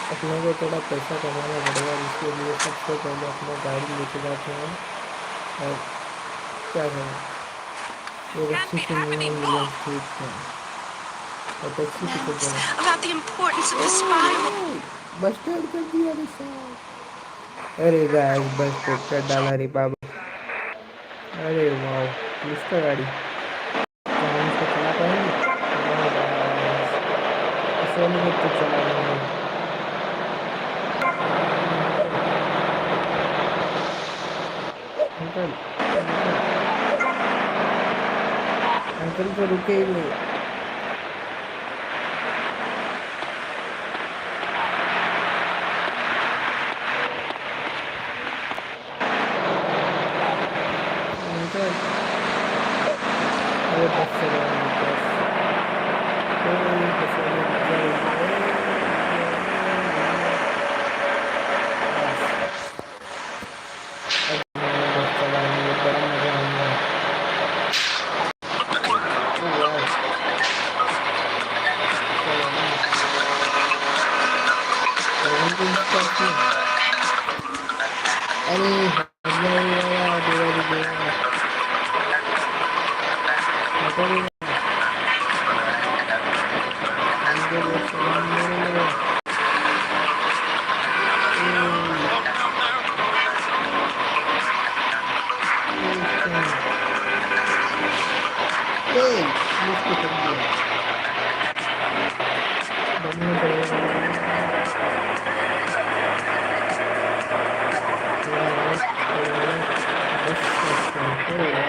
अपने को थोड़ा पैसा कमाना पड़ेगा, इसके लिए सबसे पहले अपना गाड़ी लेके जाते हैं और क्या करें, एक अच्छी सी न्यू एम्बुलेंस खरीदते हैं और टैक्सी पकड़ रहे हैं। बस स्टैंड कर दिया रे साहब। अरे गाइस बस स्टॉप कर डाला रे बाबा। अरे वाह, पुलिस का गाड़ी, क्या हम इसको चला पाएंगे? नो गाइस, इस वाले को तो चला लेंगे। अंकल अंकल अंकल तो रुके ही नहीं। अंकल, अरे बस चलो बस, बस वाले रुक जा, रुक जा, बस अब नया बस चलाएंगे, बड़ा मजा आएगा। ओ वाह, चलो ना, 17 स्टार की। अरे हट जा रे बाबा, देवा रे देवा, हटो रे बाबा, हमको बस चलाने दो। ए, इसका पुलिस को कर दिया, दबना पड़ेगा थोड़ा राइट, थोड़ा लेफ्ट, बस का स्टैंड। अरे वाह,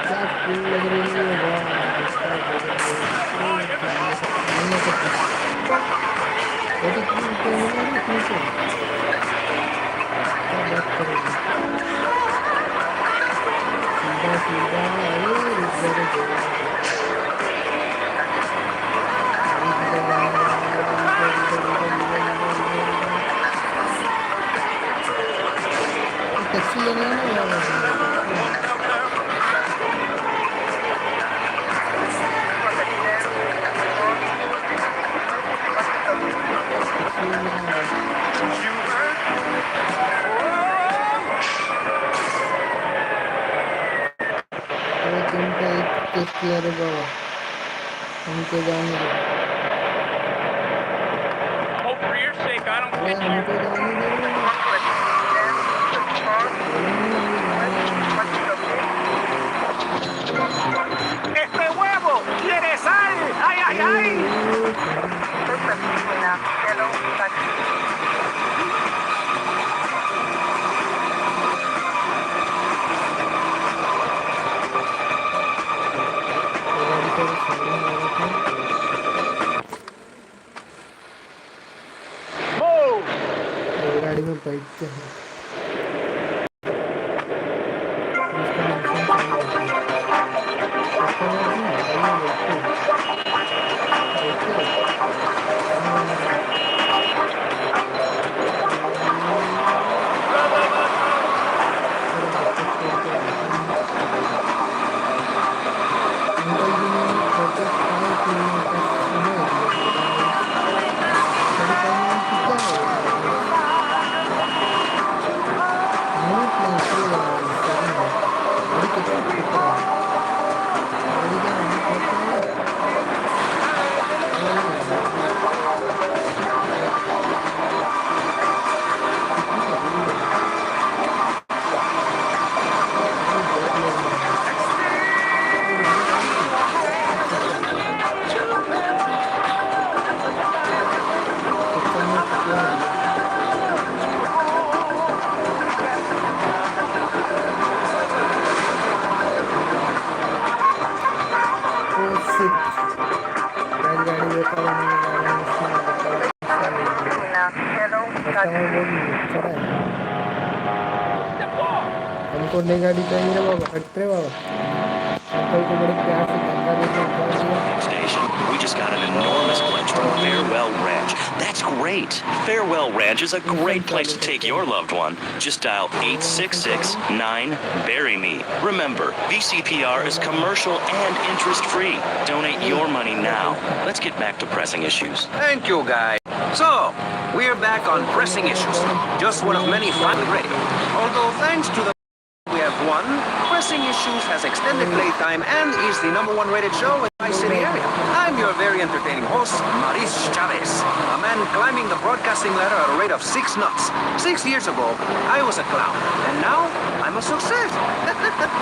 क्या कूल लग रही है, वाह क्या गजब है। ओ सामने से पीछे, बेटी क्यों मिला ना अपने से, क्या बात करोगी, सीधा सीधा। अरे रुक जा रे देवा, गाड़ी किधर जाने वाला है, इधर इधर इधर इधर इधर इधर इधर। टैक्सी लेना है ना यार, अपने को टैक्सी लेना है, टैक्सी लेना है। अरे तुम तो एक केस किया रे बाबा, हमको जाने दो, अरे हमको जाने दो, नहीं नहीं जाने दो हमको। ओ सॉरी सॉरी, ये गाड़ी तो सामने वाला था, ये गाड़ी में बैठते हैं, जिसका लाइसेंस है वो बैठे, कस्टमर जी आइए बैठिए, बैठिए, कहाँ जाना है? चलो आपको छोड़ के आते हैं। अंकल जी ने 35 किलोमीटर सुबह दिए थे गाइस, 35 की क्या है गाइस, मिनट नहीं सही गाइस, सेकंड है। गाड़ी कितना ठुक रहा है, गाड़ी क्या नहीं ठोक रहा है। अरे यार कितनी रूड है, अरे बहुत लोग मर गए। ओ अरे अरे, अच्छा अच्छा अच्छा, चचा ने ठुकरा दिया। ओ शिट गाइस, गाड़ी बेकार होने वाला है, इसमें बता नहीं दिया, कस्टमर बहुत चढ़ा है, हमको नई गाड़ी चाहिए रे बाबा, हट रे बाबा। अंकल को बड़े प्यार से धक्का देके उतार दिया। Station. We just got an enormous pledge from Farewell Ranch. That's great. Farewell Ranch is a great place to take your loved one. Just dial 866-9-BURY-ME. Remember, VCPR is commercial and interest-free. Donate your money now. Let's get back to pressing issues. Thank you, guys. So, we're back on pressing issues. Just one of many fun radio. Although thanks to the we have won, Pressing Issues has extended playtime and is the #1 rated show in my city area. I'm your very entertaining host, Maris Chavez, a man climbing the broadcasting ladder at a rate of 6 knots. 6 years ago, I was a clown, and now I'm a success.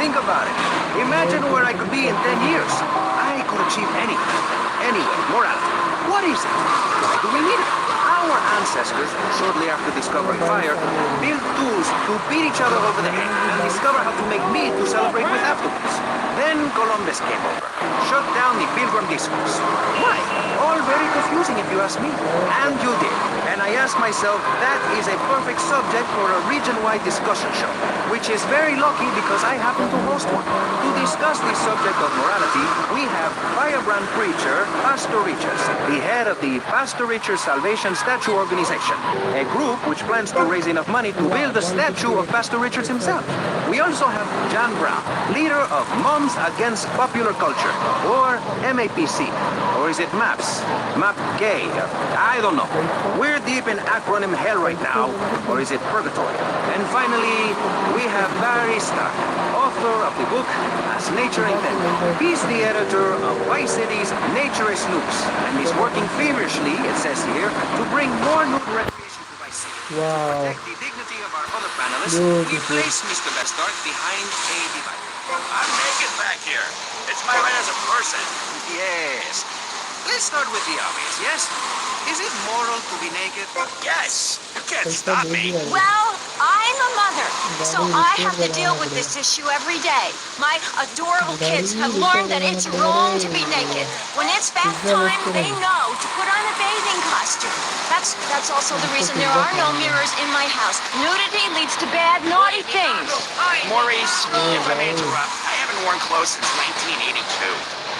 Think about it. Imagine where I could be in 10 years. I could achieve anything. Anyway, morality. What is it? Why do we need it? Our ancestors, shortly after discovering fire, built tools to beat each other over the head and discover how to make meat to celebrate with afterwards. Then Columbus came over, shut down the Pilgrim discourse. Why? All very confusing if you ask me. And you did. And I asked myself, that is a perfect subject for a region-wide discussion show, which is very lucky because I happen to host one. To discuss the subject of morality, we have firebrand preacher Pastor Richards, the head of the Pastor Richards Salvation Statue Organization, a group which plans to raise enough money to build a statue of Pastor Richards himself. We also have John Brown, leader of Moms Against Popular Culture, or MAPC. Or is it MAPS? MAP gay? I don't know. We're deep in acronym hell right now, or is it purgatory? And finally, we have Barry Stark, author of the book As Nature Intended. He's the editor of Vice City's Nature is Loose, and he's working feverishly, it says here, to bring more nude recreation to Vice City. Wow. To protect the dignity of our other panelists, we place Mr. Stark behind a divider. I'm naked back here. It's my right as a person. Yes. Let's start with the obvious, yes? Is it moral to be naked? Yes. You can't stop me. Well, I'm a mother, so I have to deal with this issue every day. My adorable kids have learned that it's wrong to be naked. When it's bath time, they know to put on a bathing costume. That's also the reason there are no mirrors in my house. Nudity leads to bad, naughty things. Maurice, if I may interrupt, I haven't worn clothes since 1982.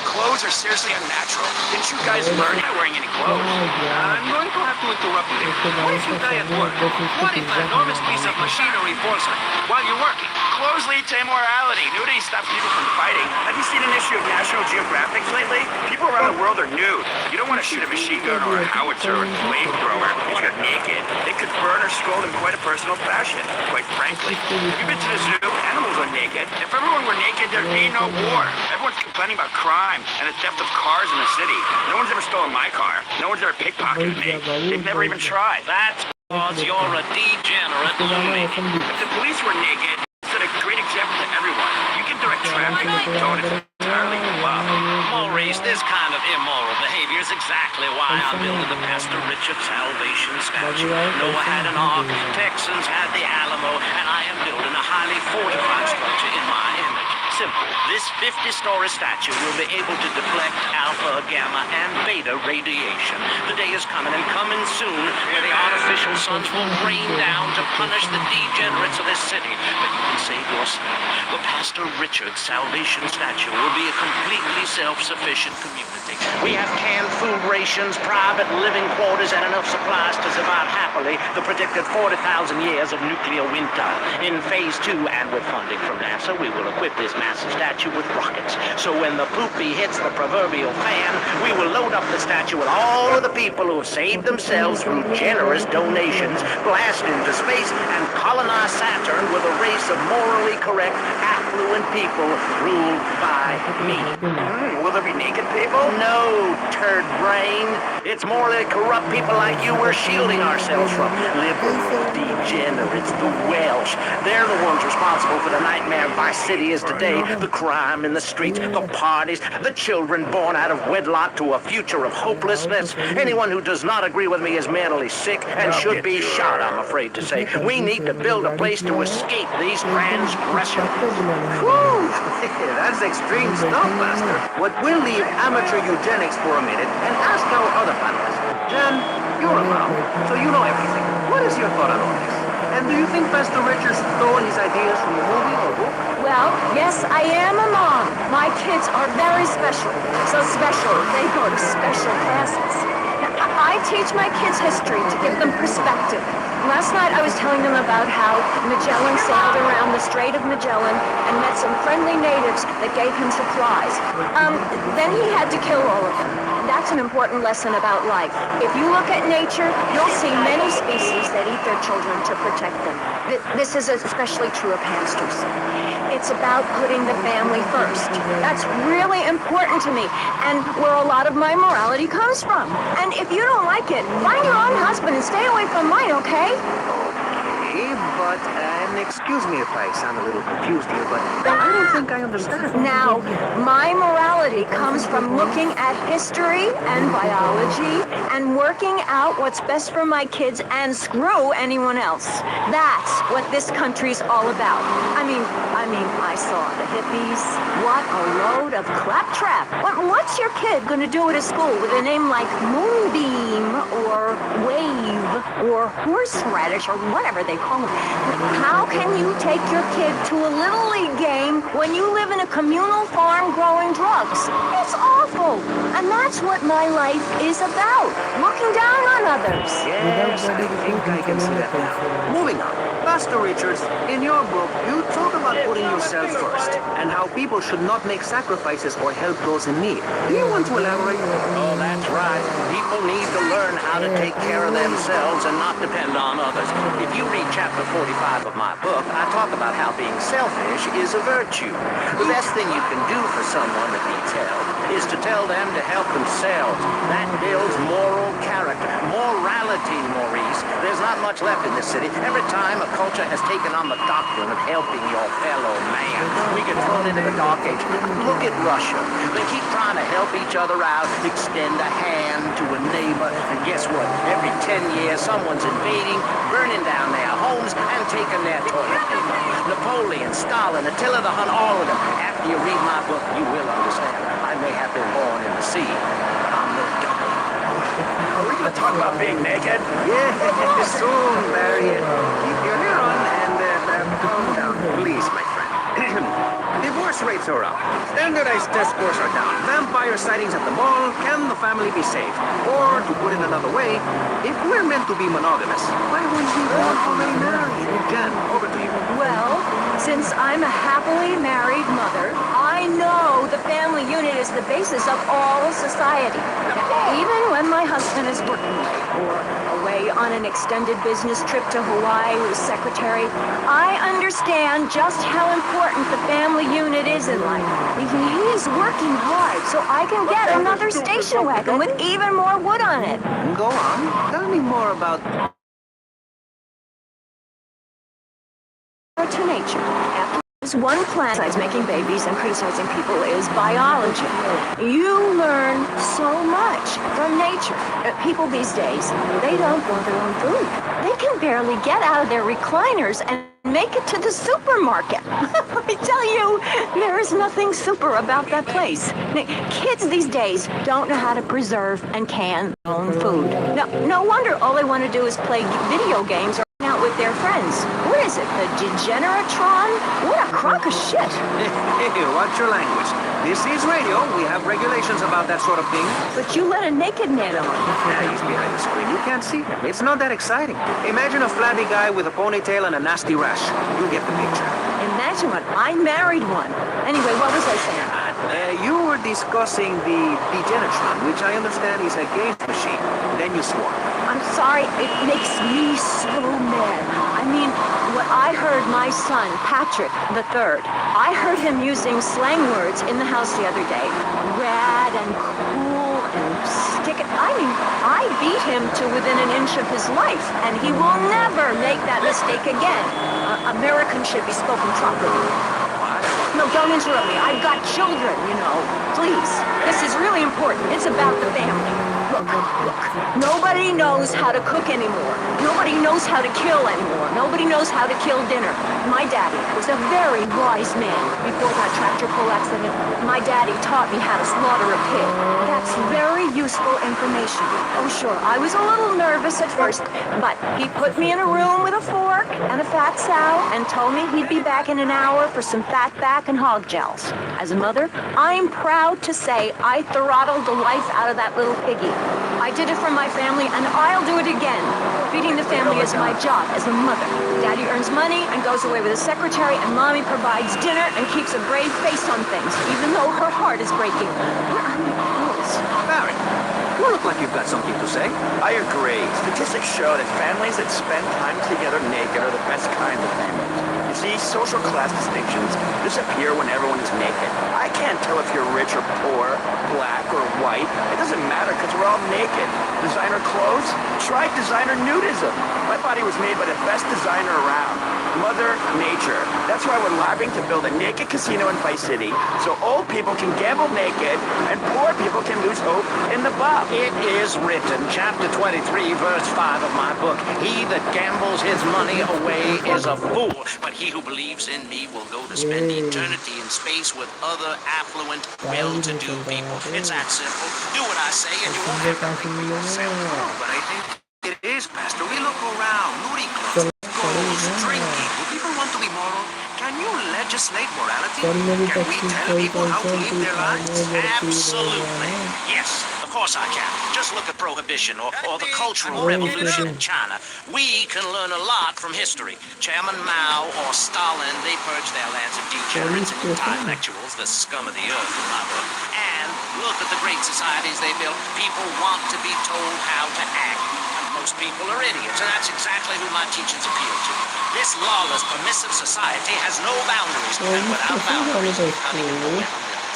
Clothes are seriously unnatural. Didn't you guys learn by wearing any clothes? I'm going to have to interrupt you there. What if you die at work? What if an enormous piece of machinery falls on you while you're working? Clothes lead to immorality. Nudity stops people from fighting. Have you seen an issue of National Geographic lately? People around the world are nude. You don't want to shoot a machine gun or a howitzer or a flamethrower if you're naked. It could burn or scald in quite a personal fashion, quite frankly. Have you been to the zoo? Animals are naked. If everyone were naked, there'd be no war. Everyone's complaining about crime and the theft of cars in the city. No one's ever stolen my car. No one's ever pickpocketed me. They've never even tried. That's because you're a degenerate loony. If the police were naked, set a great example to everyone. You can direct traffic, don't it's entirely above. Maurice, this kind of immoral behavior is exactly why I built the Pastor Richard Salvation statue. Noah had an ark, Texans had the Alamo, and I am building a highly fortified structure in my image. Simple. This 50-story statue will be able to deflect alpha, gamma, and beta radiation. The day is coming and coming soon where the artificial suns will rain down to punish the degenerates of this city. But you can save yourself. The Pastor Richard Salvation statue will be a completely self-sufficient community. We have canned food rations, private living quarters, and enough supplies to survive happily the predicted 40,000 years of nuclear winter. In phase 2, and with funding from NASA, we will equip this massive statue with rockets. So when the poopy hits the proverbial fan, we will load up the statue with all of the people who have saved themselves through generous donations, blast into space, and colonize Saturn with a race of morally correct, affluent people ruled by me. Will there be naked people? No, turd brain. It's morally corrupt people like you we're shielding ourselves from. Liberal degenerates, the Welsh. They're the ones responsible for the nightmare Vice City is today. The crime in the streets, the parties, the children born out of wedlock to a future of hopelessness. Anyone who does not agree with me is mentally sick and should be shot, I'm afraid to say. We need to build a place to escape these transgressors. Whew! That's extreme stuff, Master. But we'll leave amateur eugenics for a minute and ask our other panelists. Jan, you're a mom, so you know everything. What is your thought on all this? And do you think Pastor Richards stole his ideas from a movie or book? Well, yes, I am a mom. My kids are very special. So special, they go to special classes. I teach my kids history to give them perspective. Last night I was telling them about how Magellan sailed around the Strait of Magellan and met some friendly natives that gave him supplies. Then he had to kill all of them. That's an important lesson about life. If you look at nature, you'll see many species that eat their children to protect them. This is especially true of hamsters. It's about putting the family first. That's really important to me, and where a lot of my morality comes from. And if you don't like it, find your own husband and stay away from mine, okay? Okay, but, and excuse me if I sound a little confused here, but I don't think I understand. Now, my morality comes from looking at history and biology and working out what's best for my kids and screw anyone else. That's what this country's all about. I mean, I saw the hippies. What a load of claptrap. What's your kid gonna do at a school with a name like Moonbeam or Wave or Horseradish or whatever they call them? How can you take your kid to a Little League game when you live in a communal farm growing drugs? It's awful. And that's what my life is about. Looking down on others. Yes, I think I can see that now. Moving on. Pastor Richards, in your book, you talk about putting yourself first and how people should not make sacrifices or help those in need. Do you want to elaborate? Oh, that's right. People need to learn how to take care of themselves and not depend on others. If you read chapter 45 of my book, I talk about how being selfish is a virtue. The best thing you can do for someone that needs help is to tell them to help themselves. That builds moral character. Morality, Maurice. There's not much left in this city. Every time a culture has taken on the doctrine of helping your fellow man, we get thrown into the dark age. Look at Russia. They keep trying to help each other out, extend a hand to a neighbor, and guess what? Every 10 years, someone's invading, burning down their homes, and taking their toilet paper. Napoleon, Stalin, Attila the Hun, all of them. After you read my book, you will understand. I may have been born in the sea, but I'm no dummy. Are we going to talk about being naked? Yeah, soon, Barry. Keep your hair on and calm down, please, my friend. Divorce rates are up. Standardized test scores are down. Vampire sightings at the mall. Can the family be saved? Or, to put it another way, if we're meant to be monogamous, why wouldn't we all already married? Jen, over to you. Well, since I'm a happily married mother, I know the family unit is the basis of all society. Even when my husband is working late or away on an extended business trip to Hawaii with his secretary, I understand just how important the family unit is in life. He's working hard so I can get another station wagon with even more wood on it. Go on. Tell me more about... To nature. After one plan besides making babies and criticizing people is biology. You learn so much from nature. People these days, they don't grow their own food. They can barely get out of their recliners and make it to the supermarket. I tell you, there is nothing super about that place. Kids these days don't know how to preserve and can their own food. No wonder all they want to do is play video games or hang out with their friends. What is it, the Degeneratron? What a crock of shit. Hey, watch your language. This is radio. We have regulations about that sort of thing. But you let a naked man on. Yeah, he's behind the screen. You can't see him. It's not that exciting. Imagine a flabby guy with a ponytail and a nasty rash. You get the picture. Imagine what I married one. Anyway, what was I saying? You were discussing the Degenatron, which I understand is a games machine. Then you swore. I'm sorry, it makes me so mad. I mean, what I heard my son, Patrick III, I heard him using slang words in the house the other day. Rad and cool and stick it. I mean, I beat him to within an inch of his life, and he will never make that mistake again. Americans should be spoken properly. No, don't interrupt me. I've got children, you know. Please. This is really important. It's about the family. Look. Nobody knows how to cook anymore. Nobody knows how to kill anymore. Nobody knows how to kill dinner. My daddy was a very wise man. Before that tractor pull accident, my daddy taught me how to slaughter a pig. That's very useful information. Oh, sure, I was a little nervous at first, but he put me in a room with a fork and a fat sow and told me he'd be back in an hour for some fat back and hog gels. As a mother, I'm proud to say I throttled the life out of that little piggy. I did it for my family, and I'll do it again. Feeding the family is my job as a mother. Daddy earns money and goes away with a secretary, and Mommy provides dinner and keeps a brave face on things, even though her heart is breaking. Where are my girls? Barry, you look like you've got something to say. I agree. Statistics show that families that spend time together naked are the best kind of families. You see, social class distinctions disappear when everyone is naked. I can't tell if you're rich or poor, black or white. It doesn't matter because we're all naked. Designer clothes? Try designer nudism. My body was made by the best designer around, Mother Nature. That's why we're lobbying to build a naked casino in Vice City so old people can gamble naked and poor people can lose hope in the buff. It is written, chapter 23, verse 5 of my book. He that gambles his money away is a fool, but he who believes in me will go to spend eternity in space with other affluent, well-to-do people. It's that simple. Do what I say and you won't have to think for yourself. But I think it is, Pastor. We look around, nudie clubs, goals, drinking. Do people want to be moral? Can you legislate morality? Can we tell people how to live their lives? Absolutely. Yes, of course I can. Just look at Prohibition or the Cultural Revolution in China. We can learn a lot from history. Chairman Mao or Stalin, they purged their lands of degenerates and intellectuals, the scum of the earth in my book. And look at the great societies they built. People want to be told how to act. Most people are idiots, and that's exactly who my teachings appeal to. This lawless, permissive society has no boundaries, and without boundaries, you can't even know where to limit.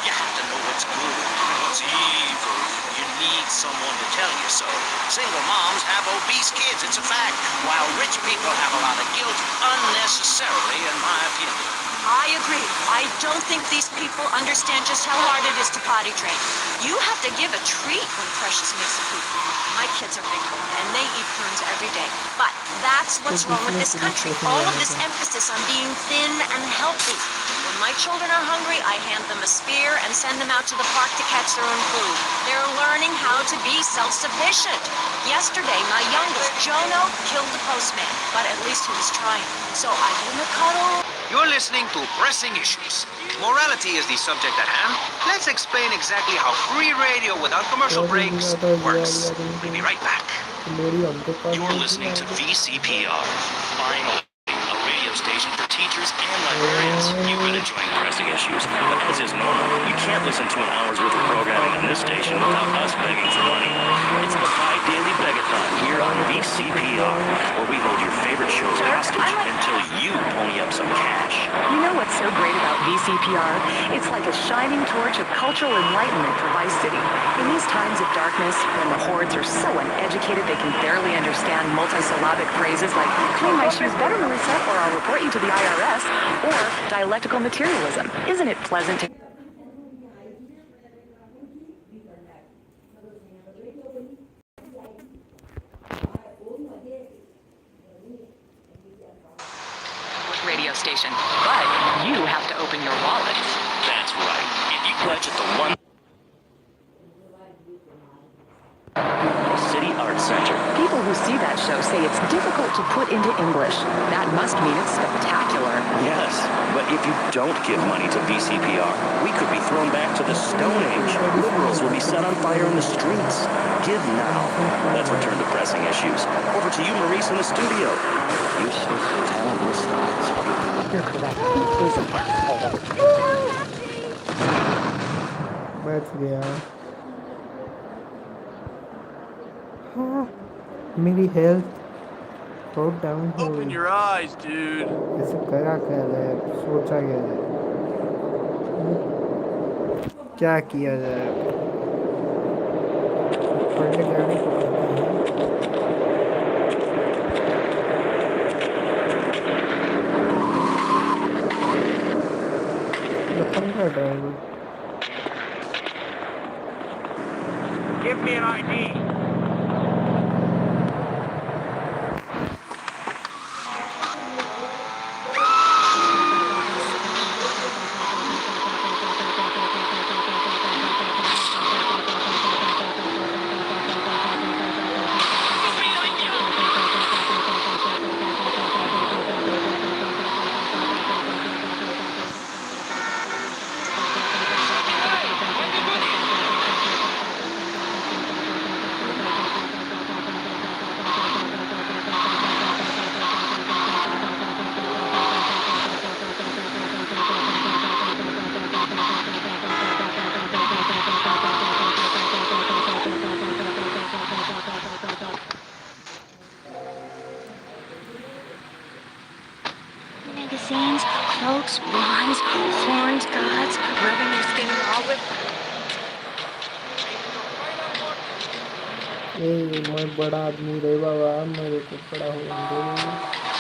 You have to know what's good and what's evil. You need someone to tell you so. Single moms have obese kids, it's a fact, while rich people have a lot of guilt unnecessarily, in my opinion. I agree. I don't think these people understand just how hard it is to potty train. You have to give a treat when Precious makes a poop. My kids are big and they eat prunes every day. But that's what's wrong with this country. All of this emphasis on being thin and healthy. When my children are hungry, I hand them a spear and send them out to the park to catch their own food. They're learning how to be self-sufficient. Yesterday, my youngest, Jono, killed the postman, but at least he was trying. So I gave him a cuddle. You're listening to Pressing Issues. Morality is the subject at hand. Let's explain exactly how free radio without commercial breaks works. We'll be right back. You're listening to VCPR, finally, a radio station for teachers and librarians. You've been enjoying Pressing Issues, but as is normal, you can't listen to an hour's worth of programming on this station without us begging for money. It's the bi-daily begathon here on VCPR, where we hold your favorite shows hostage until you pony up some cash. You know what's so great about VCPR? It's like a shining torch of cultural enlightenment for Vice City. In these times of darkness, when the hordes are so uneducated they can barely understand multisyllabic phrases like clean my shoes better, Marissa, or I'll report you to the IRS, or dialectical materialism. Isn't it pleasant to... radio station, but you have to open your wallet. That's right. If you pledge at the one City Arts Center. People who see that show say it's difficult to put into English. That must mean it's spectacular. Yes, but if you don't give money to VCPR, we could be thrown back to the Stone Age. Liberals will be set on fire in the streets. Give now. Let's return to Pressing Issues. Over to you, Maurice, in the studio. Useless, talentless thoughts. You're correct. बच गया हाँ मेरी health बहुत down हो Open गई your eyes, dude. ऐसे करा क्या जाए सोचा क्या जाए क्या किया जाए पढ़ने जाने को पड़ता है पंखा driver Give me an ID. magazines, cloaks, wands, horns, gods, rubbing your skin raw with... मैं बड़ा आदमी रे बाबा, मेरे को बड़ा हो गया।